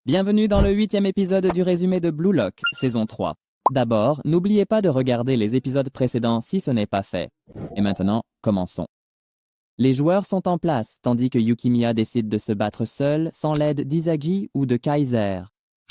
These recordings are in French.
Bienvenue dans le 8e épisode du résumé de Blue Lock, saison 3. D'abord, n'oubliez pas de regarder les épisodes précédents si ce n'est pas fait. Et maintenant, commençons. Les joueurs sont en place, tandis que Yukimiya décide de se battre seul, sans l'aide d'Izagi ou de Kaiser.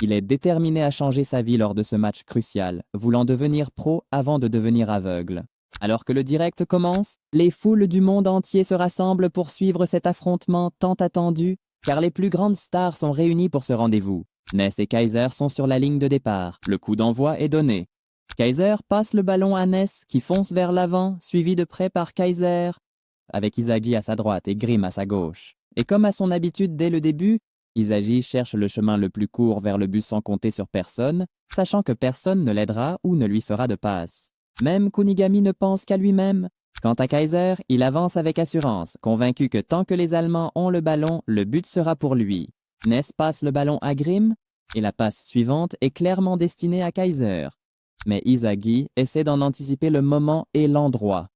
Il est déterminé à changer sa vie lors de ce match crucial, voulant devenir pro avant de devenir aveugle. Alors que le direct commence, les foules du monde entier se rassemblent pour suivre cet affrontement tant attendu, car les plus grandes stars sont réunies pour ce rendez-vous. Ness et Kaiser sont sur la ligne de départ. Le coup d'envoi est donné. Kaiser passe le ballon à Ness qui fonce vers l'avant, suivi de près par Kaiser, avec Izagi à sa droite et Grim à sa gauche. Et comme à son habitude dès le début, Izagi cherche le chemin le plus court vers le but sans compter sur personne, sachant que personne ne l'aidera ou ne lui fera de passe. Même Kunigami ne pense qu'à lui-même. Quant à Kaiser, il avance avec assurance, convaincu que tant que les Allemands ont le ballon, le but sera pour lui. Ness passe le ballon à Grim, et la passe suivante est clairement destinée à Kaiser. Mais Izagi essaie d'en anticiper le moment et l'endroit.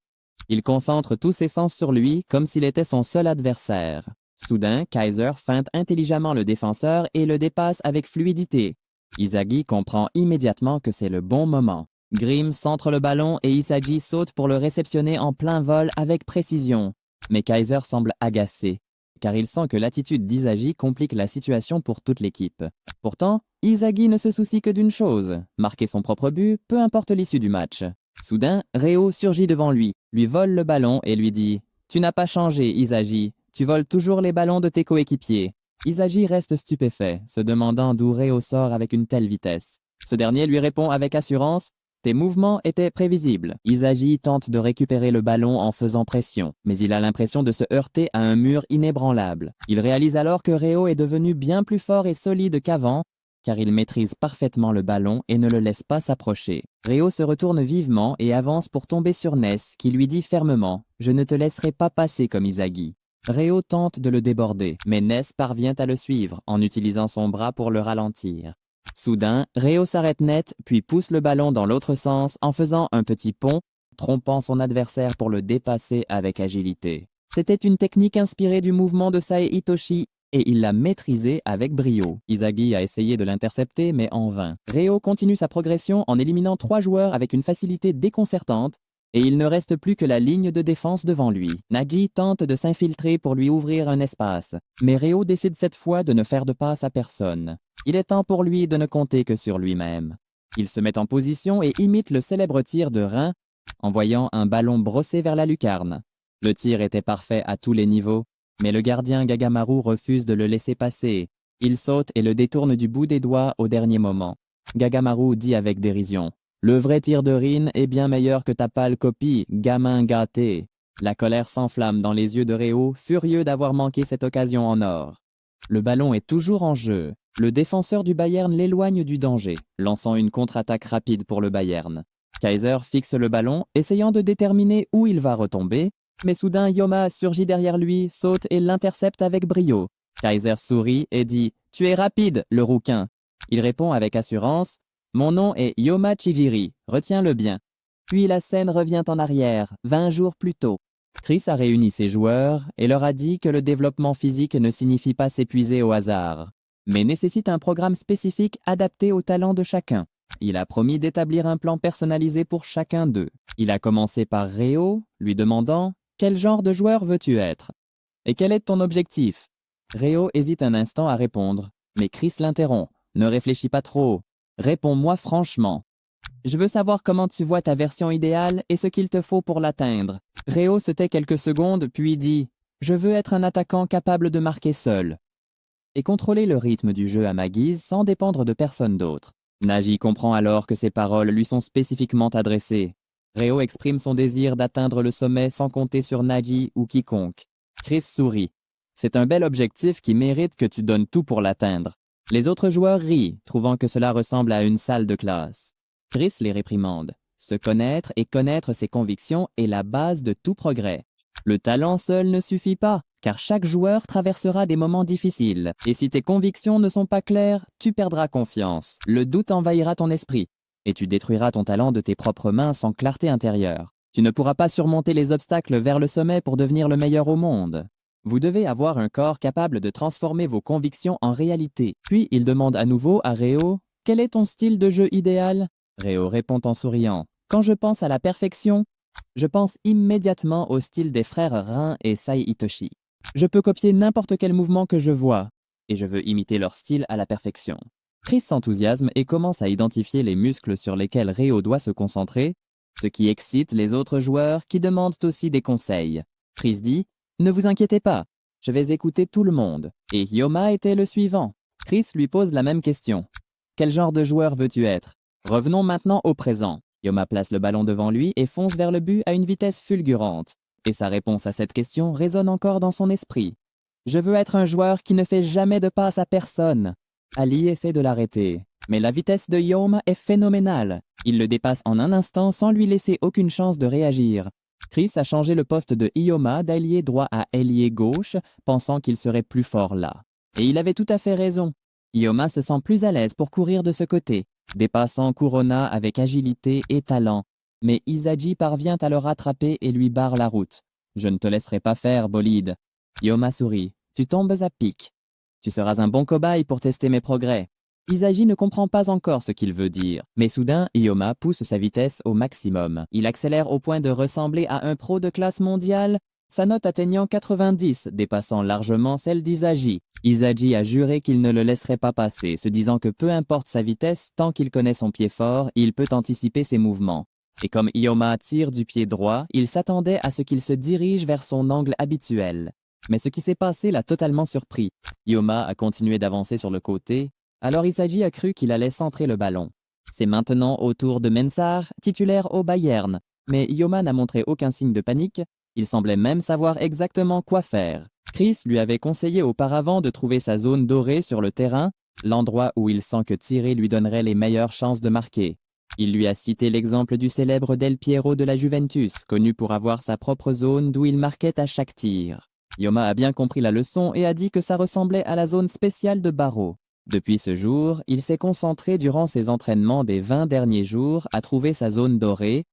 Il concentre tous ses sens sur lui, comme s'il était son seul adversaire. Soudain, Kaiser feinte intelligemment le défenseur et le dépasse avec fluidité. Izagi comprend immédiatement que c'est le bon moment. Grim centre le ballon et Izagi saute pour le réceptionner en plein vol avec précision. Mais Kaiser semble agacé, car il sent que l'attitude d'Izagi complique la situation pour toute l'équipe. Pourtant, Izagi ne se soucie que d'une chose, marquer son propre but, peu importe l'issue du match. Soudain, Reo surgit devant lui vole le ballon et lui dit « Tu n'as pas changé, Izagi. Tu voles toujours les ballons de tes coéquipiers. » Izagi reste stupéfait, se demandant d'où Reo sort avec une telle vitesse. Ce dernier lui répond avec assurance « Tes mouvements étaient prévisibles. » Izagi tente de récupérer le ballon en faisant pression, mais il a l'impression de se heurter à un mur inébranlable. Il réalise alors que Reo est devenu bien plus fort et solide qu'avant, car il maîtrise parfaitement le ballon et ne le laisse pas s'approcher. Reo se retourne vivement et avance pour tomber sur Ness, qui lui dit fermement « Je ne te laisserai pas passer comme Izagi ». Reo tente de le déborder, mais Ness parvient à le suivre en utilisant son bras pour le ralentir. Soudain, Reo s'arrête net, puis pousse le ballon dans l'autre sens en faisant un petit pont, trompant son adversaire pour le dépasser avec agilité. C'était une technique inspirée du mouvement de Sae Hitoshi, et il l'a maîtrisé avec brio. Izagi a essayé de l'intercepter, mais en vain. Reo continue sa progression en éliminant 3 joueurs avec une facilité déconcertante, et il ne reste plus que la ligne de défense devant lui. Nagi tente de s'infiltrer pour lui ouvrir un espace, mais Reo décide cette fois de ne faire de passe à personne. Il est temps pour lui de ne compter que sur lui-même. Il se met en position et imite le célèbre tir de Rhin, envoyant un ballon brossé vers la lucarne. Le tir était parfait à tous les niveaux, mais le gardien Gagamaru refuse de le laisser passer. Il saute et le détourne du bout des doigts au dernier moment. Gagamaru dit avec dérision « Le vrai tir de Rin est bien meilleur que ta pâle copie, gamin gâté. » La colère s'enflamme dans les yeux de Reo, furieux d'avoir manqué cette occasion en or. Le ballon est toujours en jeu. Le défenseur du Bayern l'éloigne du danger, lançant une contre-attaque rapide pour le Bayern. Kaiser fixe le ballon, essayant de déterminer où il va retomber, mais soudain Yoma surgit derrière lui, saute et l'intercepte avec brio. Kaiser sourit et dit « Tu es rapide, le rouquin !» Il répond avec assurance « Mon nom est Yoma Chijiri, retiens-le bien. » Puis la scène revient en arrière, 20 jours plus tôt. Chris a réuni ses joueurs et leur a dit que le développement physique ne signifie pas s'épuiser au hasard, mais nécessite un programme spécifique adapté aux talents de chacun. Il a promis d'établir un plan personnalisé pour chacun d'eux. Il a commencé par Reo, lui demandant « Quel genre de joueur veux-tu être? Et quel est ton objectif ?» Reo hésite un instant à répondre, mais Chris l'interrompt. « Ne réfléchis pas trop. Réponds-moi franchement. Je veux savoir comment tu vois ta version idéale et ce qu'il te faut pour l'atteindre. » Reo se tait quelques secondes, puis dit « Je veux être un attaquant capable de marquer seul. » Et contrôler le rythme du jeu à ma guise sans dépendre de personne d'autre. Nagi comprend alors que ces paroles lui sont spécifiquement adressées. Reo exprime son désir d'atteindre le sommet sans compter sur Nagi ou quiconque. Chris sourit. C'est un bel objectif qui mérite que tu donnes tout pour l'atteindre. Les autres joueurs rient, trouvant que cela ressemble à une salle de classe. Chris les réprimande. Se connaître et connaître ses convictions est la base de tout progrès. Le talent seul ne suffit pas, car chaque joueur traversera des moments difficiles. Et si tes convictions ne sont pas claires, tu perdras confiance. Le doute envahira ton esprit, et tu détruiras ton talent de tes propres mains sans clarté intérieure. Tu ne pourras pas surmonter les obstacles vers le sommet pour devenir le meilleur au monde. Vous devez avoir un corps capable de transformer vos convictions en réalité. Puis il demande à nouveau à Reo « Quel est ton style de jeu idéal ?» Reo répond en souriant « Quand je pense à la perfection, je pense immédiatement au style des frères Rin et Sai Hitoshi. Je peux copier n'importe quel mouvement que je vois, et je veux imiter leur style à la perfection. » Chris s'enthousiasme et commence à identifier les muscles sur lesquels Reo doit se concentrer, ce qui excite les autres joueurs qui demandent aussi des conseils. Chris dit « Ne vous inquiétez pas, je vais écouter tout le monde. » Et Hyoma était le suivant. Chris lui pose la même question. « Quel genre de joueur veux-tu être ?» Revenons maintenant au présent. Hyoma place le ballon devant lui et fonce vers le but à une vitesse fulgurante. Et sa réponse à cette question résonne encore dans son esprit. « Je veux être un joueur qui ne fait jamais de passe à personne. » Ali essaie de l'arrêter, mais la vitesse de Hyoma est phénoménale. Il le dépasse en un instant sans lui laisser aucune chance de réagir. Chris a changé le poste de Hyoma d'ailier droit à ailier gauche, pensant qu'il serait plus fort là. Et il avait tout à fait raison. Hyoma se sent plus à l'aise pour courir de ce côté, dépassant Kurona avec agilité et talent. Mais Izagi parvient à le rattraper et lui barre la route. « Je ne te laisserai pas faire, bolide. » Hyoma sourit. « Tu tombes à pic. Tu seras un bon cobaye pour tester mes progrès. » Izagi ne comprend pas encore ce qu'il veut dire. Mais soudain, Hyoma pousse sa vitesse au maximum. Il accélère au point de ressembler à un pro de classe mondiale, sa note atteignant 90, dépassant largement celle d'Izagi. Izagi a juré qu'il ne le laisserait pas passer, se disant que peu importe sa vitesse, tant qu'il connaît son pied fort, il peut anticiper ses mouvements. Et comme Hyoma tire du pied droit, il s'attendait à ce qu'il se dirige vers son angle habituel. Mais ce qui s'est passé l'a totalement surpris. Hyoma a continué d'avancer sur le côté, alors Izagi a cru qu'il allait centrer le ballon. C'est maintenant au tour de Mensah, titulaire au Bayern. Mais Hyoma n'a montré aucun signe de panique, il semblait même savoir exactement quoi faire. Chris lui avait conseillé auparavant de trouver sa zone dorée sur le terrain, l'endroit où il sent que tirer lui donnerait les meilleures chances de marquer. Il lui a cité l'exemple du célèbre Del Piero de la Juventus, connu pour avoir sa propre zone d'où il marquait à chaque tir. Hyoma a bien compris la leçon et a dit que ça ressemblait à la zone spéciale de Barreau. Depuis ce jour, il s'est concentré durant ses entraînements des 20 derniers jours à trouver sa zone dorée,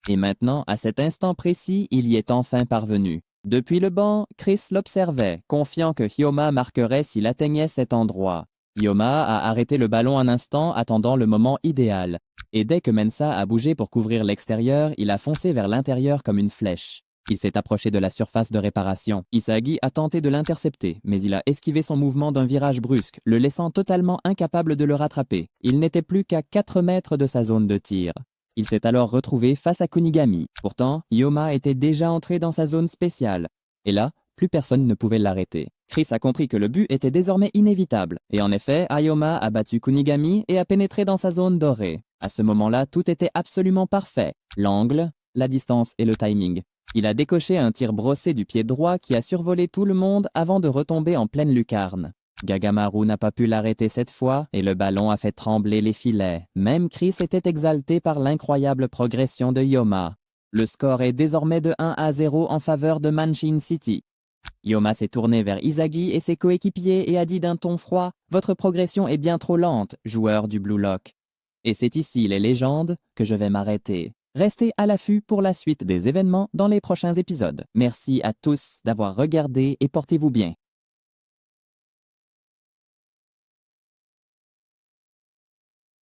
et maintenant, à cet instant précis, il y est enfin parvenu. Depuis le banc, Chris l'observait, confiant que Hyoma marquerait s'il atteignait cet endroit. Hyoma a arrêté le ballon un instant, attendant le moment idéal, et dès que Mensah a bougé pour couvrir l'extérieur, il a foncé vers l'intérieur comme une flèche. Il s'est approché de la surface de réparation. Izagi a tenté de l'intercepter, mais il a esquivé son mouvement d'un virage brusque, le laissant totalement incapable de le rattraper. Il n'était plus qu'à 4 mètres de sa zone de tir. Il s'est alors retrouvé face à Kunigami. Pourtant, Hyoma était déjà entré dans sa zone spéciale. Et là, plus personne ne pouvait l'arrêter. Chris a compris que le but était désormais inévitable. Et en effet, Hyoma a battu Kunigami et a pénétré dans sa zone dorée. À ce moment-là, tout était absolument parfait. L'angle, la distance et le timing. Il a décoché un tir brossé du pied droit qui a survolé tout le monde avant de retomber en pleine lucarne. Gagamaru n'a pas pu l'arrêter cette fois et le ballon a fait trembler les filets. Même Chris était exalté par l'incroyable progression de Hyoma. Le score est désormais de 1-0 en faveur de Manchin City. Hyoma s'est tourné vers Izagi et ses coéquipiers et a dit d'un ton froid « Votre progression est bien trop lente, joueur du Blue Lock. Et c'est ici, les légendes, que je vais m'arrêter. » Restez à l'affût pour la suite des événements dans les prochains épisodes. Merci à tous d'avoir regardé et portez-vous bien.